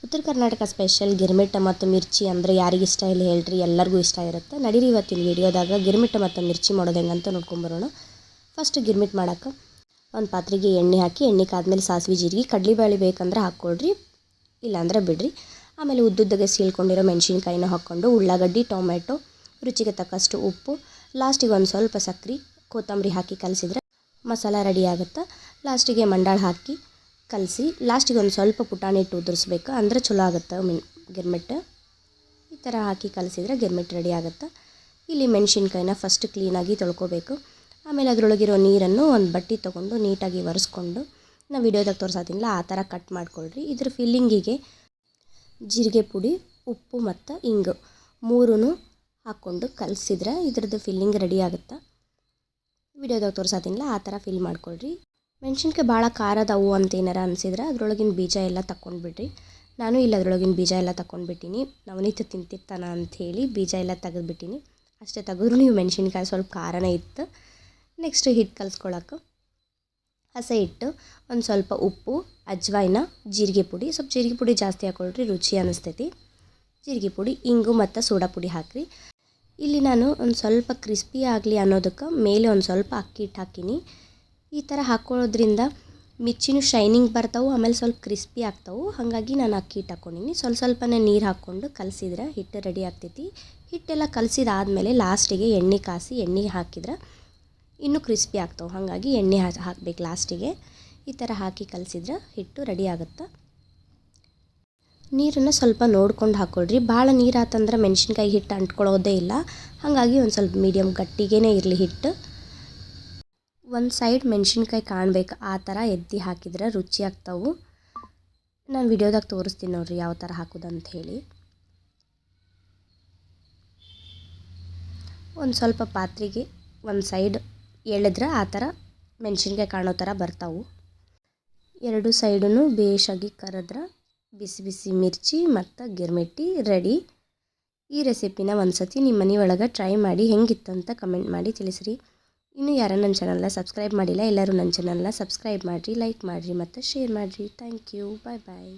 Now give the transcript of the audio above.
ಉತ್ತರ ಕರ್ನಾಟಕ ಸ್ಪೆಷಲ್ ಗಿರ್ಮಿಟ್ ಮತ್ತು ಮಿರ್ಚಿ ಅಂದರೆ ಯಾರಿಗೆ ಇಷ್ಟ ಇಲ್ಲ ಹೇಳ್ರಿ, ಎಲ್ಲರಿಗೂ ಇಷ್ಟ ಇರುತ್ತೆ. ನಡೀರಿ ಇವತ್ತಿನ ವೀಡಿಯೋದಾಗ ಗಿರ್ಮಿಟ್ ಮತ್ತು ಮಿರ್ಚಿ ಮಾಡೋದು ಹೆಂಗಂತ ನೋಡ್ಕೊಂಬರೋಣ. ಫಸ್ಟ್ ಗಿರ್ಮಿಟ್ ಮಾಡೋಕೆ ಒಂದು ಪಾತ್ರೆಗೆ ಎಣ್ಣೆ ಹಾಕಿ, ಎಣ್ಣೆ ಕಾದ್ಮೇಲೆ ಸಾಸಿವೆ ಜೀರಿಗೆ ಕಡಲೆಬೇಳೆ ಬೇಕಂದ್ರೆ ಹಾಕ್ಕೊಳ್ರಿ, ಇಲ್ಲಾಂದ್ರೆ ಬಿಡ್ರಿ. ಆಮೇಲೆ ಉದ್ದುದ್ದಗೆ ಸೀಳ್ಕೊಂಡಿರೋ ಮೆಣಸಿನ್ಕಾಯಿನ ಹಾಕ್ಕೊಂಡು, ಉಳ್ಳಾಗಡ್ಡಿ, ಟೊಮೆಟೊ, ರುಚಿಗೆ ತಕ್ಕಷ್ಟು ಉಪ್ಪು, ಲಾಸ್ಟಿಗೆ ಒಂದು ಸ್ವಲ್ಪ ಸಕ್ಕರೆ, ಕೊತ್ತಂಬರಿ ಹಾಕಿ ಕಲಸಿದ್ರೆ ಮಸಾಲ ರೆಡಿ ಆಗುತ್ತೆ. ಲಾಸ್ಟಿಗೆ ಮಂಡಾಳು ಹಾಕಿ ಕಲಸಿ, ಲಾಸ್ಟಿಗೆ ಒಂದು ಸ್ವಲ್ಪ ಪುಟಾಣಿ ಹಿಟ್ಟು ಉದುರಿಸ್ಬೇಕು, ಅಂದರೆ ಚಲೋ ಆಗುತ್ತೆ ಗಿರ್ಮಿಟ್. ಈ ಥರ ಹಾಕಿ ಕಲಸಿದ್ರೆ ಗಿರ್ಮಿಟ್ ರೆಡಿ ಆಗುತ್ತೆ. ಇಲ್ಲಿ ಮೆಣಸಿನ್ಕಾಯಿನ ಫಸ್ಟ್ ಕ್ಲೀನಾಗಿ ತೊಳ್ಕೊಬೇಕು. ಆಮೇಲೆ ಅದರೊಳಗಿರೋ ನೀರನ್ನು ಒಂದು ಬಟ್ಟೆ ತೊಗೊಂಡು ನೀಟಾಗಿ ಒರೆಸ್ಕೊಂಡು, ನಾವು ವಿಡಿಯೋದಾಗ ತೋರಿಸೋದಿಲ್ಲ ಆ ಥರ ಕಟ್ ಮಾಡ್ಕೊಳ್ರಿ. ಇದ್ರ ಫಿಲ್ಲಿಂಗಿಗೆ ಜೀರಿಗೆ ಪುಡಿ, ಉಪ್ಪು ಮತ್ತು ಇಂಗು ಮೂರೂ ಹಾಕ್ಕೊಂಡು ಕಲಸಿದ್ರೆ ಇದ್ರದ್ದು ಫಿಲ್ಲಿಂಗ್ ರೆಡಿ ಆಗುತ್ತೆ. ವಿಡಿಯೋದಾಗ ತೋರಿಸೋದಿಲ್ಲ ಆ ಥರ ಫಿಲ್ ಮಾಡ್ಕೊಳ್ರಿ. ಮೆಣಸಿನ್ಕಾಯಿ ಭಾಳ ಖಾರದವು ಅಂತ ಏನಾರ ಅನಿಸಿದ್ರೆ ಅದ್ರೊಳಗಿನ ಬೀಜ ಎಲ್ಲ ತಗೊಂಡ್ಬಿಡ್ರಿ. ನಾನು ಇಲ್ಲ ಅದರೊಳಗಿನ ಬೀಜ ಎಲ್ಲ ತಗೊಂಡ್ಬಿಟ್ಟಿನಿ, ನವನೀತ ತಿಂತಿರ್ತಾನ ಅಂಥೇಳಿ ಬೀಜ ಎಲ್ಲ ತೆಗೆದುಬಿಟ್ಟಿನಿ. ಅಷ್ಟೇ ತೆಗೆದ್ರೂ ನೀವು ಮೆಣಸಿನ್ಕಾಯಿ ಸ್ವಲ್ಪ ಖಾರನೇ ಇತ್ತು. ನೆಕ್ಸ್ಟ್ ಹಿಟ್ಟು ಕಲಿಸ್ಕೊಳಕ್ಕೆ ಹಸೆ ಹಿಟ್ಟು, ಒಂದು ಸ್ವಲ್ಪ ಉಪ್ಪು, ಅಜ್ವಾಯಿನ, ಜೀರಿಗೆ ಪುಡಿ, ಸ್ವಲ್ಪ ಜೀರಿಗೆ ಪುಡಿ ಜಾಸ್ತಿ ಹಾಕ್ಕೊಳ್ರಿ, ರುಚಿ ಅನ್ನಿಸ್ತೈತಿ. ಜೀರಿಗೆ ಪುಡಿ, ಇಂಗು ಮತ್ತು ಸೋಡಾ ಪುಡಿ ಹಾಕಿರಿ. ಇಲ್ಲಿ ನಾನು ಒಂದು ಸ್ವಲ್ಪ ಕ್ರಿಸ್ಪಿ ಆಗಲಿ ಅನ್ನೋದಕ್ಕೆ ಮೇಲೆ ಒಂದು ಸ್ವಲ್ಪ ಅಕ್ಕಿ ಹಿಟ್ಟು ಹಾಕೀನಿ. ಈ ಥರ ಹಾಕ್ಕೊಳ್ಳೋದ್ರಿಂದ ಮಿರ್ಚಿನೂ ಶೈನಿಂಗ್ ಬರ್ತಾವೆ, ಆಮೇಲೆ ಸ್ವಲ್ಪ ಕ್ರಿಸ್ಪಿ ಆಗ್ತಾವೆ. ಹಾಗಾಗಿ ನಾನು ಅಕ್ಕಿ ಹಿಟ್ಟು ಹಾಕ್ಕೊಂಡಿನಿ. ಸ್ವಲ್ಪನೇ ನೀರು ಹಾಕ್ಕೊಂಡು ಕಲಸಿದ್ರೆ ಹಿಟ್ಟು ರೆಡಿ ಆಗ್ತೈತಿ. ಹಿಟ್ಟೆಲ್ಲ ಕಲಸಿದಾದ್ಮೇಲೆ ಲಾಸ್ಟಿಗೆ ಎಣ್ಣೆ ಕಾಸಿ ಎಣ್ಣೆ ಹಾಕಿದ್ರೆ ಇನ್ನೂ ಕ್ರಿಸ್ಪಿ ಆಗ್ತಾವೆ. ಹಾಗಾಗಿ ಎಣ್ಣೆ ಹಾಕಬೇಕು ಲಾಸ್ಟಿಗೆ. ಈ ಥರ ಹಾಕಿ ಕಲಸಿದ್ರೆ ಹಿಟ್ಟು ರೆಡಿ ಆಗುತ್ತೆ. ನೀರನ್ನು ಸ್ವಲ್ಪ ನೋಡ್ಕೊಂಡು ಹಾಕ್ಕೊಳ್ರಿ. ಭಾಳ ನೀರು ಆತಂದ್ರೆ ಮೆಣಸಿನ್ಕಾಯಿ ಹಿಟ್ಟು ಅಂಟ್ಕೊಳ್ಳೋದೇ ಇಲ್ಲ. ಹಾಗಾಗಿ ಒಂದು ಸ್ವಲ್ಪ ಮೀಡಿಯಮ್ ಗಟ್ಟಿಗೇ ಇರಲಿ ಹಿಟ್ಟು. ಒಂದು ಸೈಡ್ ಮೆಣಸಿನ್ಕಾಯಿ ಕಾಣಬೇಕು ಆ ಥರ ಎತ್ತಿ ಹಾಕಿದ್ರೆ ರುಚಿ ಆಗ್ತಾವೆ. ನಾನು ವಿಡಿಯೋದಾಗ ತೋರಿಸ್ತೀನಿ ನೋಡಿರಿ ಯಾವ ಥರ ಹಾಕೋದು ಅಂತ ಹೇಳಿ. ಒಂದು ಸ್ವಲ್ಪ ಪಾತ್ರೆಗೆ ಒಂದು ಸೈಡ್ ಎಳೆದ್ರೆ ಆ ಥರ ಮೆಣಸಿನ್ಕಾಯಿ ಕಾಣೋ ಥರ ಬರ್ತಾವೆ. ಎರಡು ಸೈಡೂ ಬೇಷಾಗಿ ಕರೆದ್ರೆ ಬಿಸಿ ಬಿಸಿ ಮಿರ್ಚಿ ಮತ್ತು ಗಿರ್ಮಿಟ್ಟಿ ರೆಡಿ. ಈ ರೆಸಿಪಿನ ಒಂದು ಸತಿ ನಿಮ್ಮ ಮನೆ ಒಳಗೆ ಟ್ರೈ ಮಾಡಿ ಹೆಂಗಿತ್ತಂತ ಕಮೆಂಟ್ ಮಾಡಿ ತಿಳಿಸ್ರಿ. ಇನ್ನೂ ಯಾರು ನನ್ನ ಚಾನಲ್ನ ಸಬ್ಸ್ಕ್ರೈಬ್ ಮಾಡಿಲ್ಲ, ಎಲ್ಲರೂ ನನ್ನ ಚಾನಲ್ನ ಸಬ್ಸ್ಕ್ರೈಬ್ ಮಾಡಿರಿ, ಲೈಕ್ ಮಾಡಿರಿ ಮತ್ತು ಶೇರ್ ಮಾಡಿರಿ. Thank you, bye bye.